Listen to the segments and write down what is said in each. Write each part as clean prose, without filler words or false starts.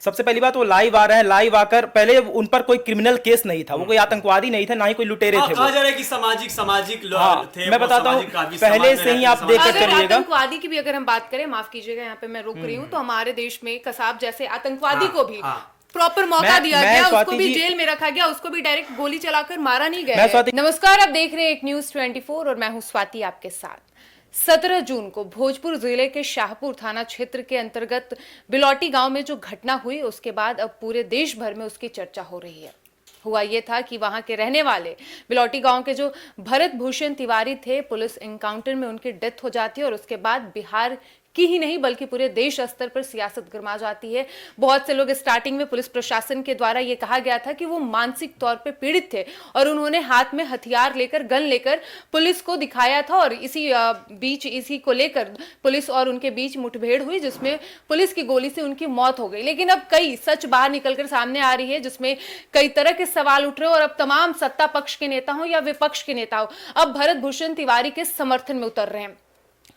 सबसे पहली बात, वो लाइव आ रहे हैं, लाइव आकर पहले उन पर कोई क्रिमिनल केस नहीं था, वो कोई आतंकवादी नहीं था, ना ही कोई लुटेरे थे। कहा जा रहा है कि सामाजिक हाँ, थे। मैं बताता हूँ, पहले से ही आप देखकर चलिएगा। आतंकवादी की भी अगर हम बात करें, माफ कीजिएगा यहाँ पे मैं रुक रही हूँ, तो हमारे देश में कसाब जैसे आतंकवादी को भी प्रॉपर मौका दिया गया, उसको भी जेल में रखा गया, उसको भी डायरेक्ट गोली चलाकर मारा नहीं गया। नमस्कार, आप देख रहे हैं एक न्यूज 24 और मैं हूँ स्वाति आपके साथ। 17 जून को भोजपुर जिले के शाहपुर थाना क्षेत्र के अंतर्गत बिलौटी गांव में जो घटना हुई, उसके बाद अब पूरे देश भर में उसकी चर्चा हो रही है। हुआ ये था कि वहां के रहने वाले बिलौटी गांव के जो भरत भूषण तिवारी थे, पुलिस एनकाउंटर में उनकी डेथ हो जाती है और उसके बाद बिहार की ही नहीं बल्कि पूरे देश स्तर पर सियासत गर्मा जाती है। बहुत से लोग स्टार्टिंग में पुलिस प्रशासन के द्वारा ये कहा गया था कि वो मानसिक तौर पे पीड़ित थे और उन्होंने हाथ में हथियार लेकर, गन लेकर पुलिस को दिखाया था और इसी को लेकर पुलिस और उनके बीच मुठभेड़ हुई, जिसमें पुलिस की गोली से उनकी मौत हो गई। लेकिन अब कई सच बाहर निकलकर सामने आ रही है, जिसमें कई तरह के सवाल उठ रहे हैं और अब तमाम सत्ता पक्ष के नेता हो या विपक्ष के नेता हो, अब भरत भूषण तिवारी के समर्थन में उतर रहे हैं।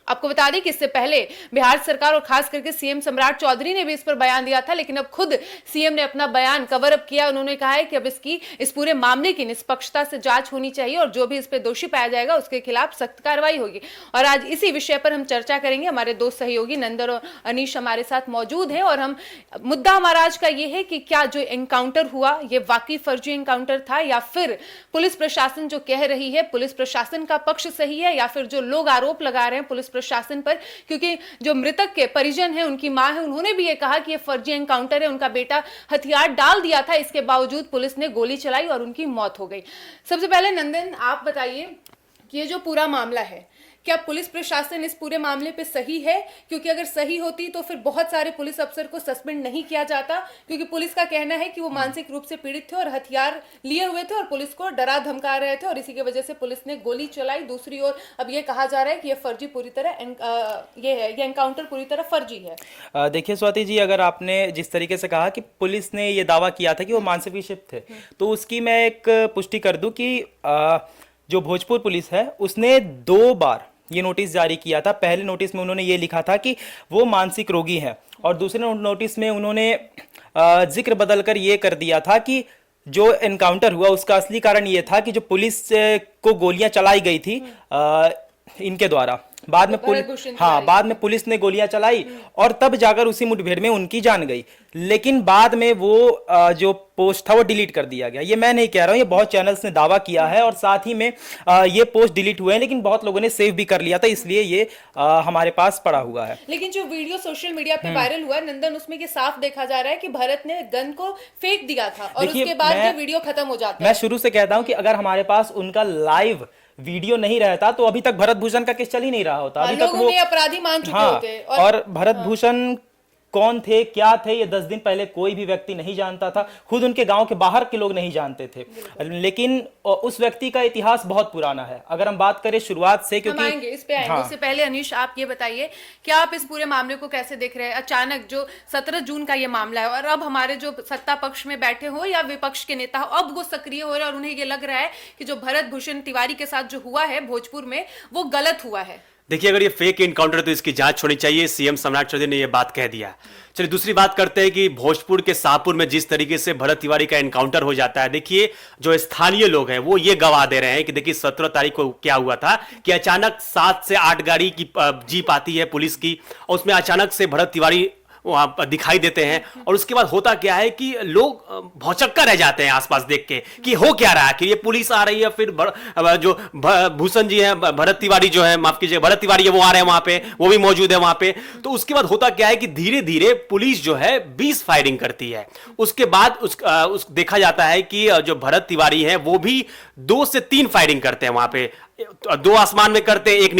आपको बता दें कि इससे पहले बिहार सरकार और खास करके सीएम सम्राट चौधरी ने भी इस पर बयान दिया था, लेकिन अब खुद सीएम ने अपना बयान कवर अप किया। उन्होंने कहा है कि अब इस पूरे मामले की निष्पक्षता से जांच होनी चाहिए और जो भी इस पे दोषी पाया जाएगा उसके खिलाफ सख्त कार्रवाई होगी। और आज इसी विषय पर हम चर्चा करेंगे। हमारे दो सहयोगी नंदन और अनीश हमारे साथ मौजूद है और हम मुद्दा हमारा आज का ये है कि क्या जो एनकाउंटर हुआ ये वाकई फर्जी एनकाउंटर था या फिर पुलिस प्रशासन जो कह रही है, पुलिस प्रशासन का पक्ष सही है या फिर जो लोग आरोप लगा रहे हैं पुलिस प्रशासन पर, क्योंकि जो मृतक के परिजन हैं, उनकी मां है, उन्होंने भी ये कहा कि ये फर्जी एनकाउंटर है, उनका बेटा हथियार डाल दिया था, इसके बावजूद पुलिस ने गोली चलाई और उनकी मौत हो गई। सबसे पहले नंदन, आप बताइए कि ये जो पूरा मामला है, क्या पुलिस प्रशासन इस पूरे मामले पे सही है? क्योंकि अगर सही होती तो फिर बहुत सारे पुलिस अफसर को सस्पेंड नहीं किया जाता, क्योंकि पुलिस का कहना है कि वो मानसिक रूप से पीड़ित थे और हथियार लिए हुए थे और पुलिस को डरा धमका रहे थे और इसी की वजह से पुलिस ने गोली चलाई। दूसरी ओर अब ये कहा जा रहा है कि ये फर्जी पूरी तरह ये एनकाउंटर पूरी तरह फर्जी है। देखिए स्वाति जी, अगर आपने जिस तरीके से कहा कि पुलिस ने ये दावा किया था कि वो मानसिक विक्षिप्त थे, तो उसकी मैं एक पुष्टि कर दूं कि जो भोजपुर पुलिस है उसने 2 बार ये नोटिस जारी किया था। पहले नोटिस में उन्होंने ये लिखा था कि वो मानसिक रोगी हैं और दूसरे नोटिस में उन्होंने जिक्र बदलकर ये कर दिया था कि जो एनकाउंटर हुआ उसका असली कारण ये था कि जो पुलिस को गोलियां चलाई गई थी इनके द्वारा, बाद में पुलिस ने गोलियां चलाई और तब जाकर उसी मुठभेड़ में उनकी जान गई। लेकिन बाद में वो जो पोस्ट था वो डिलीट कर दिया गया। ये मैं नहीं कह रहा हूँ, ये बहुत चैनल्स ने दावा किया है और साथ ही में ये पोस्ट डिलीट हुए हैं, लेकिन बहुत लोगों ने सेव भी कर लिया था, इसलिए ये हमारे पास पड़ा हुआ है। लेकिन जो वीडियो सोशल मीडिया पे वायरल हुआ नंदन, उसमें ये साफ देखा जा रहा है कि भरत ने गन को फेंक दिया था और उसके बाद ये वीडियो खत्म हो जाता है। मैं शुरू से कहता हूँ कि अगर हमारे पास उनका लाइव वीडियो नहीं रहता तो अभी तक भरत भूषण का केस चल ही नहीं रहा होता। अभी तक वो अपराधी मान चुके होते। और भरत भूषण कौन थे, क्या थे, ये 10 दिन पहले कोई भी व्यक्ति नहीं जानता था, खुद उनके गांव के बाहर के लोग नहीं जानते थे। लेकिन उस व्यक्ति का इतिहास बहुत पुराना है। अगर हम बात करें शुरुआत से, क्योंकि आएंगे इस पे आएंगे, उससे पहले अनीश आप ये बताइए क्या आप इस पूरे मामले को कैसे देख रहे हैं? अचानक जो 17 जून का ये मामला है और अब हमारे जो सत्ता पक्ष में बैठे हो या विपक्ष के नेता हो, अब वो सक्रिय हो रहे हैं और उन्हें ये लग रहा है कि जो भरत भूषण तिवारी के साथ जो हुआ है भोजपुर में वो गलत हुआ है। देखिए, अगर ये फेक एनकाउंटर है तो इसकी जांच होनी चाहिए। सीएम सम्राट चौधरी ने ये बात कह दिया। चलिए दूसरी बात करते हैं कि भोजपुर के शाहपुर में जिस तरीके से भरत तिवारी का एनकाउंटर हो जाता है, देखिए जो स्थानीय लोग हैं वो ये गवाह दे रहे हैं कि देखिए 17 तारीख को क्या हुआ था कि अचानक 7 से 8 गाड़ी की जीप आती है पुलिस की और उसमें अचानक से भरत तिवारी वहां दिखाई देते हैं और उसके बाद होता क्या है कि लोग भौचक्का रह जाते हैं आसपास देख के कि हो क्या रहा है, कि ये पुलिस आ रही है, फिर जो भूषण जी हैं, भरत तिवारी जो है, माफ कीजिए भरत तिवारी है, वो आ रहे हैं वहां पे, वो भी मौजूद है वहां पे। तो उसके बाद होता क्या है कि धीरे धीरे पुलिस जो है 20 फायरिंग करती है। उसके बाद देखा जाता है कि जो भरत तिवारी है वो भी 2 से 3 फायरिंग करते हैं वहां पे, 2 आसमान में करते हैं, एक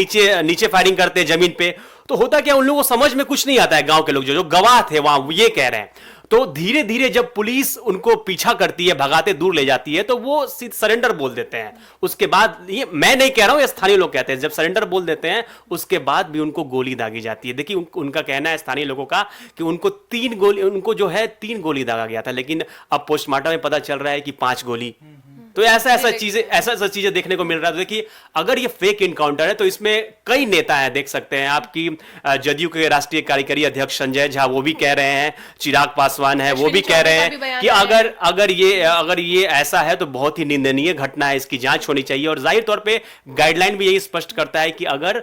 नीचे फायरिंग करते हैं जमीन पे। तो होता क्या, उन लोगों को समझ में कुछ नहीं आता है, गांव के लोग जो गवाह थे वहां ये कह रहे हैं। तो धीरे धीरे जब पुलिस उनको पीछा करती है, भगाते दूर ले जाती है, तो वो सरेंडर बोल देते हैं। उसके बाद, ये मैं नहीं कह रहा हूं, ये स्थानीय लोग कहते हैं, जब सरेंडर बोल देते हैं उसके बाद भी उनको गोली दागी जाती है। देखिए उनका कहना है स्थानीय लोगों का कि उनको 3 गोली दागा गया था, लेकिन अब पोस्टमार्टम में पता चल रहा है कि 5 गोली तो ऐसा चीजें देखने को मिल रहा है। तो देखिए, अगर ये फेक इनकाउंटर है तो इसमें कई नेता हैं, देख सकते हैं आपकी जदयू के राष्ट्रीय कार्यकारी अध्यक्ष संजय झा वो भी कह रहे हैं, चिराग पासवान है वो भी कह रहे हैं कि अगर ये ऐसा है तो बहुत ही निंदनीय घटना है, इसकी जांच होनी चाहिए। और जाहिर तौर पे गाइडलाइन भी यही स्पष्ट करता है कि अगर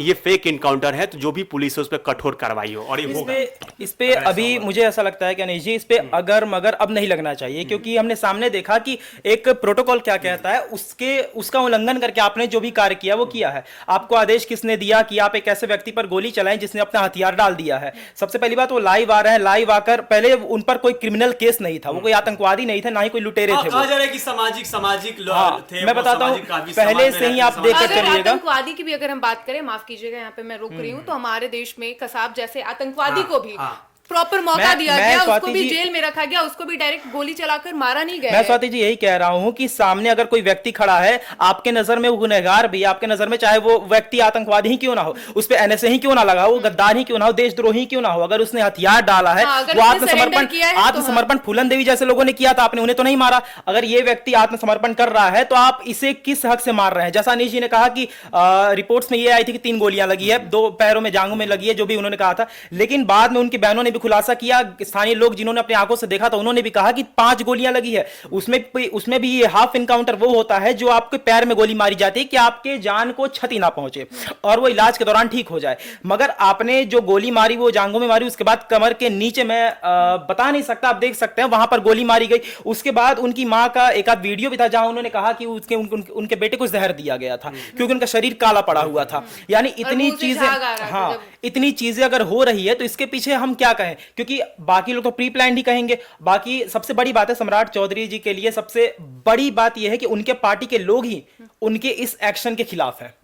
ये फेक इनकाउंटर है तो जो भी पुलिस है उस पर कठोर कार्रवाई हो। और इस पे अभी मुझे ऐसा लगता है कि अनिश जी, इस पे अगर मगर अब नहीं लगना चाहिए, क्योंकि हमने सामने देखा कि एक प्रोटोकॉल क्या कहता है, उसका उल्लंघन करके आपने जो भी कार्य किया वो किया है। आपको आदेश किसने दिया कि आप एक ऐसे व्यक्ति पर गोली चलाएं जिसने अपना हथियार डाल दिया है? सबसे पहली बात, वो लाइव आ रहे हैं, लाइव आकर पहले उन पर कोई क्रिमिनल केस नहीं था, वो कोई आतंकवादी नहीं थे, ना ही कोई लुटेरे थे। कहा जा रहा है कि सामाजिक थे। मैं बताता हूँ, पहले से ही आप देखकर चलिएगा। आतंकवादी की भी अगर हम बात करें, माफ कीजिएगा यहाँ पे मैं रोक रही हूँ, तो हमारे देश में कसाब जैसे आतंकवादी को भी प्रॉपर मौका दिया गया, उसको भी जेल में रखा गया, उसको भी डायरेक्ट गोली चलाकर मारा नहीं गया। मैं स्वाति जी यही कह रहा हूं कि सामने अगर कोई व्यक्ति खड़ा है, आपके नजर में वो गुनहगार भी, आपके नजर में चाहे वो व्यक्ति आतंकवादी ही क्यों ना हो, उस पे एनएसए ही क्यों ना लगा हो, गद्दार ही क्यों ना हो, देशद्रोही क्यों ना हो, अगर उसने हथियार डाला है, वो आत्मसमर्पण फूलन देवी जैसे लोगों ने किया था, आपने उन्हें तो नहीं मारा। अगर ये व्यक्ति आत्मसमर्पण कर रहा है तो आप इसे किस हक से मार रहे हैं? जैसा अनिश जी ने कहा कि रिपोर्ट्स में ये आई थी कि 3 गोलियां लगी है, 2 पैरों में, जांघों में लगी है, जो भी उन्होंने कहा था, लेकिन बाद में उनकी बहनों ने भी खुलासा किया, स्थानीय लोग जिन्होंने अपनी आंखों से देखा था उन्होंने भी कहा कि 5 गोलियां लगी है। उसमें भी ये हाफ इनकाउंटर वो होता है जो आपके पैर में गोली मारी जाती है कि आपके जान को क्षति ना पहुंचे और वो इलाज के दौरान ठीक हो जाए। मगर आपने जो गोली मारी वो जांघों में मारी, उसके बाद कमर के नीचे, मैं बता नहीं सकता, आप देख सकते हैं वहां पर गोली मारी गई। उसके बाद उनकी मां का एक आध वीडियो भी था जहां उन्होंने कहा कि उनके बेटे को जहर दिया गया था क्योंकि उनका शरीर काला पड़ा हुआ था। यानी इतनी चीजें, हाँ, इतनी चीजें अगर हो रही है तो इसके पीछे हम क्या कहें, क्योंकि बाकी लोग तो प्री प्लान ही कहेंगे। बाकी सबसे बड़ी बात है सम्राट चौधरी जी के लिए, सबसे बड़ी बात यह है कि उनके पार्टी के लोग ही उनके इस एक्शन के खिलाफ है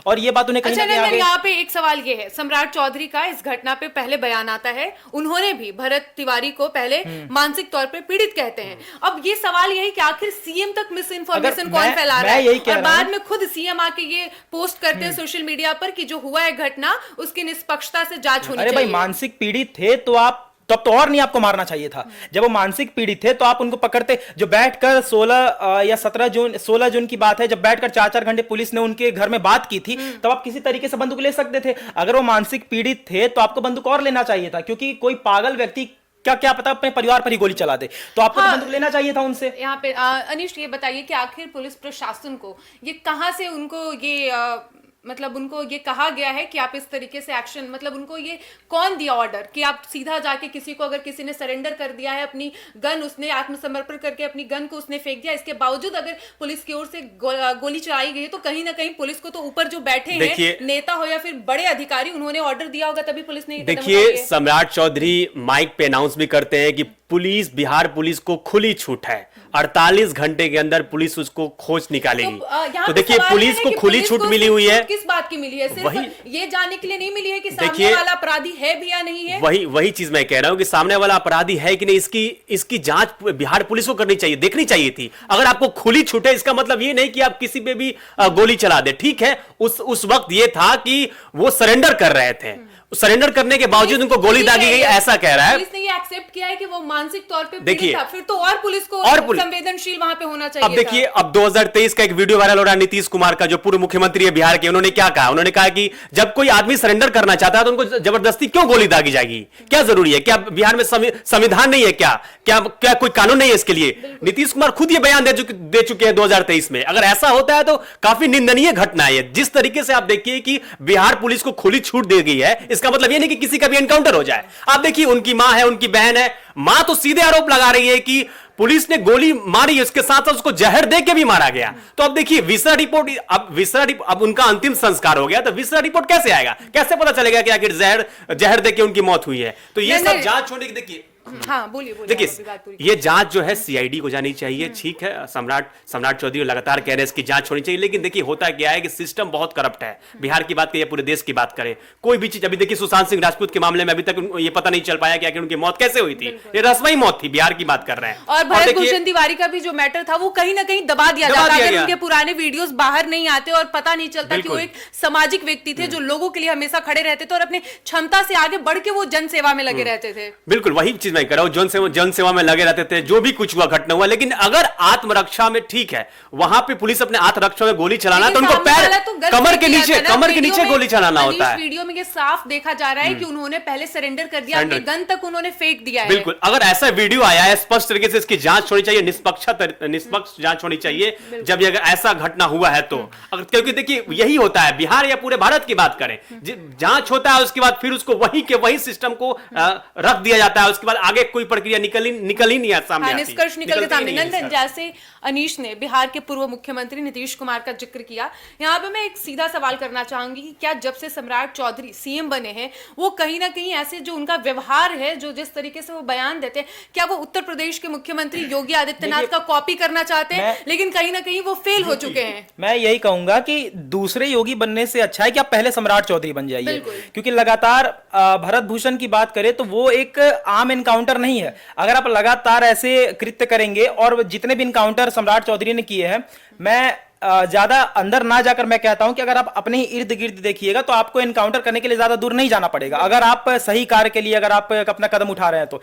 और ये बात उन्हें कहीं ना कहीं यहाँ पे एक सवाल ये है, सम्राट चौधरी का इस घटना पे पहले बयान आता है, उन्होंने भी भरत तिवारी को पहले मानसिक तौर पे पीड़ित कहते हैं। अब ये सवाल यही कि आखिर सीएम तक मिस इन्फॉर्मेशन कौन फैला रहा है, और बाद में खुद सीएम आके ये पोस्ट करते हैं सोशल मीडिया पर कि जो हुआ है घटना उसकी निष्पक्षता से जांच होनी चाहिए। अरे भाई, मानसिक पीड़ित थे तो आप तब तो और नहीं आपको मारना चाहिए था। जब वो मानसिक पीड़ित थे तो आप उनको पकड़ते, जो बैठकर 16 या 16 जून की बात है, जब बैठकर 4-4 घंटे पुलिस ने उनके घर में बात की थी, तब आप किसी तरीके से बंदूक ले सकते थे। अगर वो मानसिक पीड़ित थे तो आपको बंदूक और लेना चाहिए था, क्योंकि कोई पागल व्यक्ति क्या पता अपने परिवार पर ही गोली चला दे, तो आपको बंदूक लेना चाहिए था उनसे। यहाँ पे अनिश ये बताइए कि आखिर पुलिस प्रशासन को ये कहां से उनको ये मतलब उनको ये कहा गया है कि आप इस तरीके से एक्शन, मतलब उनको ये कौन दिया ऑर्डर कि आप सीधा जाके किसी को, अगर किसी ने सरेंडर कर दिया है अपनी गन, उसने आत्मसमर्पण करके अपनी गन को उसने फेंक दिया, इसके बावजूद अगर पुलिस की ओर से गोली चलाई गई तो कहीं ना कहीं पुलिस को तो ऊपर जो बैठे हैं नेता हो या फिर बड़े अधिकारी, उन्होंने ऑर्डर दिया होगा तभी पुलिस ने। देखिए, सम्राट चौधरी माइक पे अनाउंस भी करते हैं कि बिहार पुलिस को खुली छूट है, 48 घंटे के अंदर पुलिस उसको खोज निकालेगी। तो देखिए, पुलिस को खुली छूट मिली हुई है। किस बात की मिली है? सिर्फ ये जानने के लिए नहीं मिली है कि सामने वाला अपराधी है भी या नहीं है। वही चीज मैं कह रहा हूं कि सामने वाला अपराधी है कि नहीं, इसकी जांच बिहार पुलिस को करनी चाहिए, देखनी चाहिए थी। अगर आपको खुली छूट है, इसका मतलब ये नहीं कि आप किसी पे भी गोली चला दे। ठीक है, उस वक्त ये था कि वो सरेंडर कर रहे थे, सरेंडर करने के बावजूद उनको गोली दागी गई, ऐसा कह रहा है। पुलिस ने ये एक्सेप्ट किया है कि वो मानसिक तौर पे पीड़ित था, फिर तो और पुलिस को संवेदनशील वहां पे होना चाहिए। अब देखिए, अब 2023 का एक वीडियो वायरल हो रहा है नीतीश कुमार का, जो पूर्व मुख्यमंत्री है बिहार के। उन्होंने क्या कहा? उन्होंने कहा कि जब कोई आदमी सरेंडर करना चाहता है तो उनको जबरदस्ती क्यों गोली दागी जाएगी? क्या जरूरी है? क्या बिहार में संविधान नहीं है? क्या कोई कानून नहीं है इसके लिए? नीतीश कुमार खुद ये बयान दे चुके हैं 2023 में। अगर ऐसा होता है तो काफी निंदनीय घटना है। जिस तरीके से आप देखिए कि बिहार पुलिस को खुली छूट दे गई है, इसका मतलब ये नहीं कि किसी का भी एनकाउंटर हो जाए। आप देखिए, उनकी मां है, उनकी बहन है, मां तो सीधे आरोप लगा रही है कि पुलिस ने गोली मारी, उसके साथ साथ उसको जहर दे के भी मारा गया। तो अब देखिए, विसरा रिपोर्ट, अब उनका अंतिम संस्कार हो गया, तो विसरा रिपोर्ट कैसे आएगा? कैसे पता चलेगा कि आखिर जहर दे के उनकी मौत हुई है? तो ये सब जांच होने की, देखिए हाँ, बोलिए। देखिए, ये जांच जो है सीआईडी को जानी चाहिए। ठीक है, सम्राट चौधरी लगातार कह रहे हैं इसकी जांच होनी चाहिए, लेकिन देखिए होता क्या है कि सिस्टम बहुत करप्ट है। बिहार की बात करें, पूरे देश की बात करें, कोई भी चीज, अभी देखिए सुशांत सिंह राजपूत के मामले में अभी तक ये पता नहीं चल पाया कि उनकी मौत कैसे हुई थी। ये रस्मी मौत थी, बिहार की बात कर रहे हैं। और भरत भूषण तिवारी का भी जो मैटर था वो कहीं ना कहीं दबा दिया जाता, अगर उनके पुराने वीडियोस बाहर नहीं आते और पता नहीं चलता कि वो एक सामाजिक व्यक्ति थे जो लोगों के लिए हमेशा खड़े रहते थे और अपने क्षमता से आगे बढ़ के वो जन सेवा में लगे रहते थे। बिल्कुल वही चीज चीज नहीं कर रहा हूं, जन सेवा में लगे रहते थे, जो भी कुछ हुआ घटना हुआ, लेकिन अगर आत्मरक्षा में ठीक है, वहां पे पुलिस अपने आत्मरक्षा में गोली चलाना तो उनको पैर कमर के नीचे गोली चलाना होता है। वीडियो में ये साफ देखा जा रहा है कि उन्होंने पहले सरेंडर कर दिया, अपने गन तक उन्होंने फेंक दिया है। बिल्कुल, अगर ऐसा वीडियो आया है स्पष्ट तरीके से इसकी जांच होनी चाहिए, निष्पक्ष जांच होनी चाहिए जब अगर ऐसा घटना हुआ है तो। अगर क्योंकि देखिए यही होता है, बिहार या पूरे भारत की बात करें, जांच होता है उसके बाद फिर उसको वही के वही सिस्टम को रख दिया जाता है, उसके बाद आगे कोई प्रक्रिया निकल ही नहीं आता सामने, निष्कर्ष निकल के सामने। नंदन, जैसे अनीश ने बिहार के पूर्व मुख्यमंत्री नीतीश कुमार का जिक्र किया, यहाँ पे मैं एक सीधा सवाल करना चाहूंगी कि क्या जब से सम्राट चौधरी सीएम बने हैं, वो कहीं ना कहीं ऐसे जो उनका व्यवहार है, जो जिस तरीके से वो बयान देते हैं, क्या वो उत्तर प्रदेश के मुख्यमंत्री योगी आदित्यनाथ का कॉपी करना चाहते हैं, लेकिन कहीं ना कहीं वो फेल हो चुके हैं? मैं यही कहूंगा कि दूसरे योगी बनने से अच्छा है कि आप पहले सम्राट चौधरी बन जाइए, क्योंकि लगातार भरत भूषण की बात करें तो वो एक आम एनकाउंटर नहीं है। अगर आप लगातार ऐसे कृत्य करेंगे, और जितने भी एनकाउंटर सम्राट चौधरी ने किए हैं, मैं ज्यादा अंदर ना जाकर मैं कहता हूं कि अगर आप अपने ही इर्द गिर्द देखिएगा तो आपको एनकाउंटर करने के लिए ज्यादा दूर नहीं जाना पड़ेगा, अगर आप सही कार्य के लिए अगर आप अपना कदम उठा रहे हैं तो।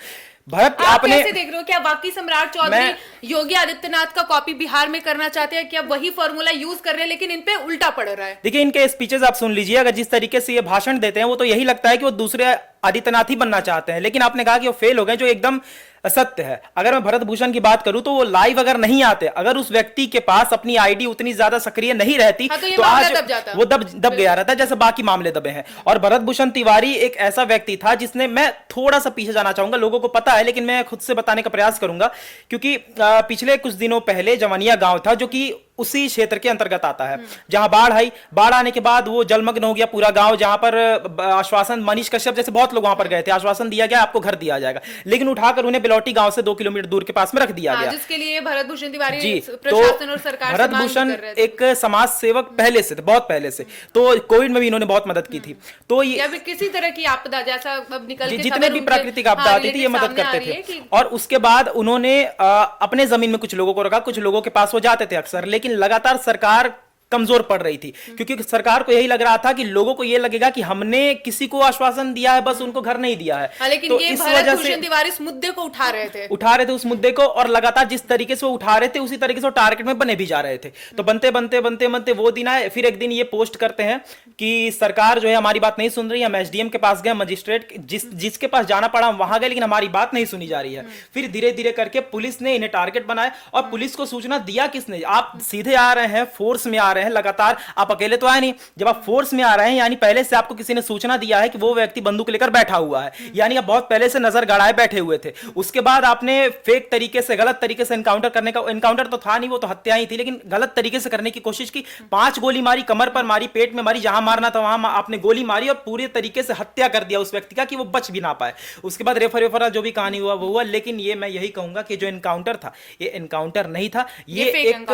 भरत, आपने कैसे देख रहे हो, क्या वाकई सम्राट चौधरी योगी आदित्यनाथ का कॉपी बिहार में करना चाहते हैं, क्या वही फॉर्मूला यूज कर रहे हैं, लेकिन इन पे उल्टा पड़ रहा है? देखिए, इनके स्पीचेस आप सुन लीजिए, अगर जिस तरीके से ये भाषण देते हैं वो तो यही लगता है कि वो दूसरे आदित्यनाथ ही बनना चाहते हैं, लेकिन आपने कहा कि वो फेल हो गए, जो एकदम सत्य है। अगर मैं भरत भूषण की बात करूं तो वो लाइव अगर नहीं आते, अगर उस व्यक्ति के पास अपनी आईडी उतनी ज्यादा सक्रिय नहीं रहती, तो आज वो दब गया रहता जैसे बाकी मामले दबे हैं। और भरत भूषण तिवारी एक ऐसा व्यक्ति था जिसने, मैं थोड़ा सा पीछे जाना चाहूंगा, लोगों को पता है लेकिन मैं खुद से बताने का प्रयास करूंगा, क्योंकि पिछले कुछ दिनों पहले जवनिया गांव था जो कि उसी क्षेत्र के अंतर्गत आता है, जहां बाढ़ आई, बाढ़ आने के बाद वो जलमग्न हो गया पूरा गांव, जहां पर आश्वासन, मनीष कश्यप जैसे बहुत लोग वहां पर गए थे, आश्वासन दिया गया आपको घर दिया जाएगा, लेकिन उठाकर उन्हें बिलौटी गांव से 2 किलोमीटर दूर के पास में रख दिया गया, जिसके लिए भरत भूषण तिवारी जी, प्रशासन और सरकार भरत भूषण एक समाज सेवक पहले से थे, बहुत पहले से, तो कोविड में भी इन्होंने बहुत मदद की थी, तो ये किसी तरह की आपदा जैसा निकल के जितने भी प्राकृतिक आपदा आती थी ये मदद करते थे। और उसके बाद उन्होंने अपने जमीन में कुछ लोगों को रखा, कुछ लोगों के पास वो जाते थे अक्सर, लेकिन लगातार सरकार कमजोर पड़ रही थी, क्योंकि सरकार को यही लग रहा था कि लोगों को ये लगेगा कि हमने किसी को आश्वासन दिया है, बस उनको घर नहीं दिया है। लेकिन तो ये इस भरत वजह भूषण से तिवारी इस मुद्दे को उठा रहे थे उस मुद्दे को, और लगातार जिस तरीके से वो उठा रहे थे उसी तरीके से वो टारगेट में बने भी जा रहे थे। तो बनते वो दिन आए, फिर एक दिन ये पोस्ट करते हैं कि सरकार जो है हमारी बात नहीं सुन रही, हम एसडीएम के पास गए, मजिस्ट्रेट जिसके पास जाना पड़ा वहां गए, लेकिन हमारी बात नहीं सुनी जा रही है। फिर धीरे धीरे करके पुलिस ने इन्हें टारगेट बनाया, और पुलिस को सूचना दिया किसने? आप सीधे आ रहे हैं, फोर्स में आ रहे हैं, लगातार आप अकेले तो आए नहीं, जब आप फोर्स में आ रहे हैं यानी पहले से आपको किसी ने सूचना दिया है कि वो व्यक्ति बंदूक लेकर बैठा हुआ है, यानी आप बहुत पहले से नजर गड़ाए बैठे हुए थे। उसके बाद आपने फेक तरीके से, गलत तरीके से एनकाउंटर करने का, एनकाउंटर तो था नहीं, वो तो हत्या ही थी, लेकिन गलत तरीके से करने की कोशिश की, 5 गोली मारी, कमर पर मारी, पेट में मारी, जहां मारना था वहां आपने गोली मारी, और पूरे तरीके से हत्या कर दिया उस व्यक्ति का कि वो बच भी ना पाए। उसके बाद रेफर जो भी कहानी हुआ वो हुआ, लेकिन ये मैं यही कहूंगा कि जो एनकाउंटर था ये एनकाउंटर नहीं था, ये एक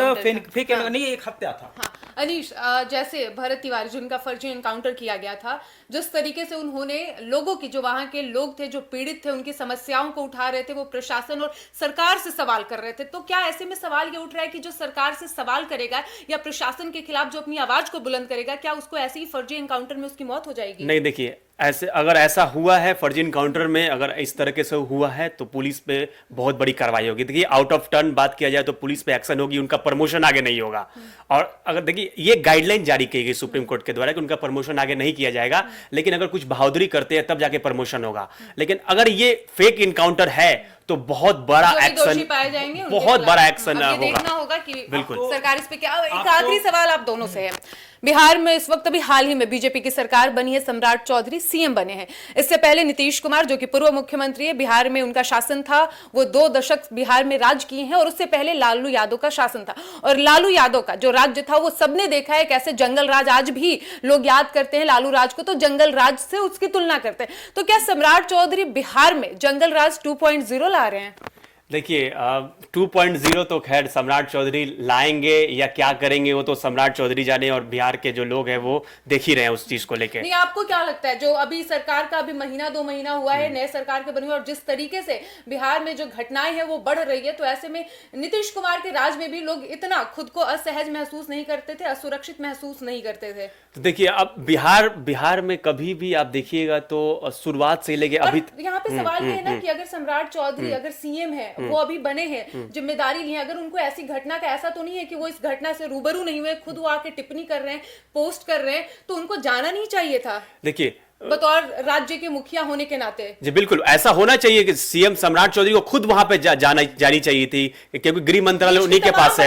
फेक नहीं, एक हत्या था। अनीश, जैसे भरत तिवारी जिनका फर्जी एनकाउंटर किया गया था, जिस तरीके से उन्होंने लोगों की, जो वहां के लोग थे जो पीड़ित थे, उनकी समस्याओं को उठा रहे थे, वो प्रशासन और सरकार से सवाल कर रहे थे, तो क्या ऐसे में सवाल ये उठ रहा है कि जो सरकार से सवाल करेगा या प्रशासन के खिलाफ जो अपनी आवाज को बुलंद करेगा, क्या उसको ऐसे ही फर्जी एनकाउंटर में उसकी मौत हो जाएगी? नहीं, देखिए, ऐसे अगर ऐसा हुआ है फर्जी इनकाउंटर में, अगर इस तरीके से हुआ है तो पुलिस पे बहुत बड़ी कार्रवाई होगी। देखिए, आउट ऑफ टर्न बात किया जाए तो पुलिस पे एक्शन होगी, उनका प्रमोशन आगे नहीं होगा। और अगर देखिए, ये गाइडलाइन जारी की गई सुप्रीम कोर्ट के द्वारा कि उनका प्रमोशन आगे नहीं किया जाएगा, लेकिन अगर कुछ बहादुरी करते हैं तब जाके प्रमोशन होगा। लेकिन अगर ये फेक इनकाउंटर है तो बहुत बड़ा एक्शन, बहुत बड़ा एक्शन होगा कि बिल्कुल सरकार इस पे क्या। एक आखिरी सवाल आप दोनों से है, बिहार में इस वक्त अभी हाल ही में बीजेपी की सरकार बनी है, सम्राट चौधरी सीएम बने हैं। इससे पहले नीतीश कुमार जो कि पूर्व मुख्यमंत्री है, बिहार में उनका शासन था, वो 2 दशक बिहार में राज किए हैं, और उससे पहले लालू यादव का शासन था। और लालू यादव का जो राज्य था वो सबने देखा है कैसे जंगल राज, आज भी लोग याद करते हैं लालू राज को, तो जंगल राज से उसकी तुलना करते हैं। तो क्या सम्राट चौधरी बिहार में जंगल राज 2.0 ला रहे हैं? देखिए 2.0 तो खैर सम्राट चौधरी लाएंगे या क्या करेंगे वो तो सम्राट चौधरी जाने, और बिहार के जो लोग हैं वो देख ही रहे हैं उस चीज को लेके। नहीं, आपको क्या लगता है जो अभी सरकार का अभी महीना 2 महीना हुआ है, नए सरकार के बने हुए, और जिस तरीके से बिहार में जो घटनाएं हैं वो बढ़ रही है, तो ऐसे में नीतीश कुमार के राज में भी लोग इतना खुद को असहज महसूस नहीं करते थे, असुरक्षित महसूस नहीं करते थे? तो देखिए अब बिहार में कभी भी आप देखिएगा तो शुरुआत से लेके अभी यहाँ पे सवाल ये है ना कि अगर सम्राट चौधरी अगर सीएम है, वो अभी बने हैं, जिम्मेदारी ली है, अगर उनको ऐसी घटना का, ऐसा तो नहीं है कि वो इस घटना से रूबरू नहीं हुए, खुद वो आके टिप्पणी कर रहे हैं, पोस्ट कर रहे हैं, तो उनको जाना नहीं चाहिए था? देखिए बतौर राज्य के मुखिया होने के नाते जी बिल्कुल ऐसा होना चाहिए कि सीएम सम्राट चौधरी को खुद वहां पे जानी चाहिए थी, क्योंकि गृह मंत्रालय उन्हीं के पास है।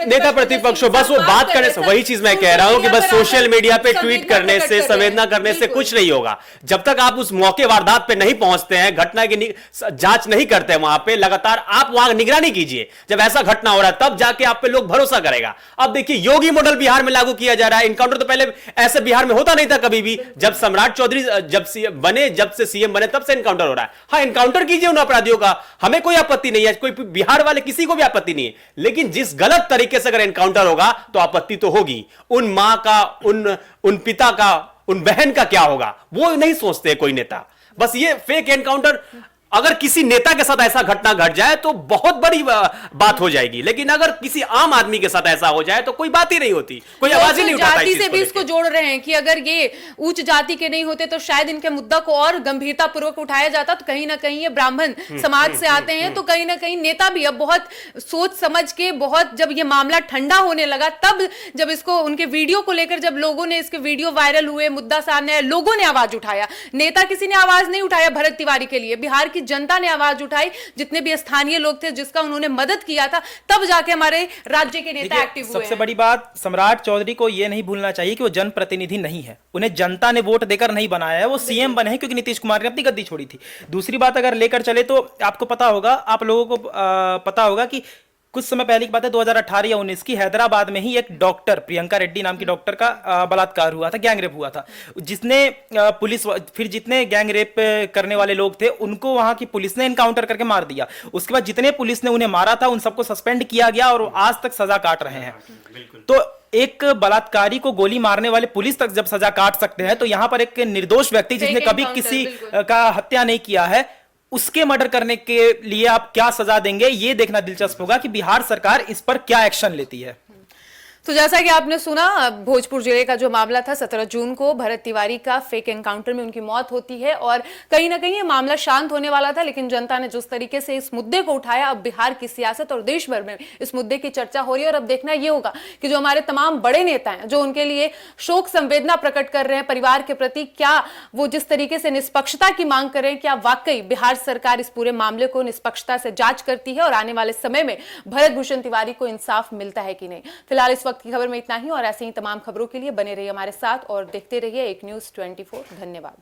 नेता प्रतिपक्ष हो, बस वो बात करने से, वही चीज मैं कह रहा हूं कि बस सोशल मीडिया पे ट्वीट करने से, संवेदना करने से कुछ नहीं होगा। जब तक आप उस मौके वारदात पे नहीं पहुंचते हैं, घटना की जांच नहीं करते वहां पे, लगातार आप वहां निगरानी कीजिए। जब ऐसा घटना हो रहा है तब जाके आप पे लोग भरोसा करेगा। अब देखिए योगी मॉडल बिहार में लागू किया जा रहा है। इनकाउंटर तो पहले ऐसे बिहार में होता नहीं था कभी भी। जब सम्राट चौधरी जब से सीएम बने तब से इनकाउंटर हो रहा है। हाँ, इनकाउंटर कीजिए उन अपराधियों का, हमें कोई आपत्ति नहीं है, कोई बिहार वाले किसी को भी आपत्ति नहीं है, लेकिन जिस गलत तरीके से अगर इनकाउंटर होगा तो आपत्ति तो होगी। उन मां का, उन पिता का, उन बहन का क्या होगा वो नहीं सोचते कोई नेता। बस ये फेक एनकाउंटर, अगर किसी नेता के साथ ऐसा घटना घट जाए तो बहुत बड़ी बात हो जाएगी, लेकिन अगर किसी आम आदमी के साथ ऐसा हो जाए तो कोई बात ही नहीं होती, कोई आवाज ही नहीं उठाता। जाति से भी इसको जोड़ रहे हैं कि अगर ये उच्च जाति के नहीं होते तो शायद इनके मुद्दा को और गंभीरता पूर्वक उठाया जाता। तो कहीं ना कहीं ये ब्राह्मण समाज से आते हैं, तो कहीं ना कहीं नेता भी अब बहुत सोच समझ के, बहुत जब ये मामला ठंडा होने लगा, तब जब इसको उनके वीडियो को लेकर जब लोगों ने इसके वीडियो वायरल हुए, मुद्दा सामने आया, लोगों ने आवाज उठाया। नेता किसी ने आवाज नहीं उठाया भरत तिवारी के लिए, बिहार की जनता ने आवाज उठाई, जितने भी स्थानीय लोग थे जिसका उन्होंने मदद किया था, तब जाके हमारे राज्य के नेता एक्टिव हुए। सबसे बड़ी बात, सम्राट चौधरी को यह नहीं भूलना चाहिए कि वो जनप्रतिनिधि नहीं है, उन्हें जनता ने वोट देकर नहीं बनाया है, वो सीएम बने हैं क्योंकि नीतीश कुमार ने अपनी गद्दी छोड़ी थी। दूसरी बात अगर लेकर चले तो आपको पता होगा, आप लोगों को पता होगा कि कुछ समय पहले की बात है, 2018 या 19 की, हैदराबाद में ही एक डॉक्टर, प्रियंका रेड्डी नाम की डॉक्टर का बलात्कार हुआ था, गैंग रेप हुआ था, जिसने पुलिस, फिर जितने गैंग रेप करने वाले लोग थे उनको वहां की पुलिस ने एनकाउंटर करके मार दिया। उसके बाद जितने पुलिस ने उन्हें मारा था उन सबको सस्पेंड किया गया और आज तक सजा काट रहे हैं। तो एक बलात्कारी को गोली मारने वाले पुलिस तक जब सजा काट सकते हैं, तो यहां पर एक निर्दोष व्यक्ति जिसने कभी किसी का हत्या नहीं किया है, उसके मर्डर करने के लिए आप क्या सजा देंगे, ये देखना दिलचस्प होगा कि बिहार सरकार इस पर क्या एक्शन लेती है। तो जैसा कि आपने सुना, भोजपुर जिले का जो मामला था, 17 जून को भरत तिवारी का फेक एनकाउंटर में उनकी मौत होती है, और कहीं ना कहीं ये मामला शांत होने वाला था, लेकिन जनता ने जिस तरीके से इस मुद्दे को उठाया, अब बिहार की सियासत और देश भर में इस मुद्दे की चर्चा हो रही है। और अब देखना ये होगा कि जो हमारे तमाम बड़े नेता हैं, जो उनके लिए शोक संवेदना प्रकट कर रहे हैं परिवार के प्रति, क्या वो जिस तरीके से निष्पक्षता की मांग कर रहे हैं, क्या वाकई बिहार सरकार इस पूरे मामले को निष्पक्षता से जांच करती है और आने वाले समय में भरत भूषण तिवारी को इंसाफ मिलता है कि नहीं। फिलहाल इस वक्त की खबर में इतना ही, और ऐसे ही तमाम खबरों के लिए बने रहिए हमारे साथ और देखते रहिए एक न्यूज़ 24। धन्यवाद।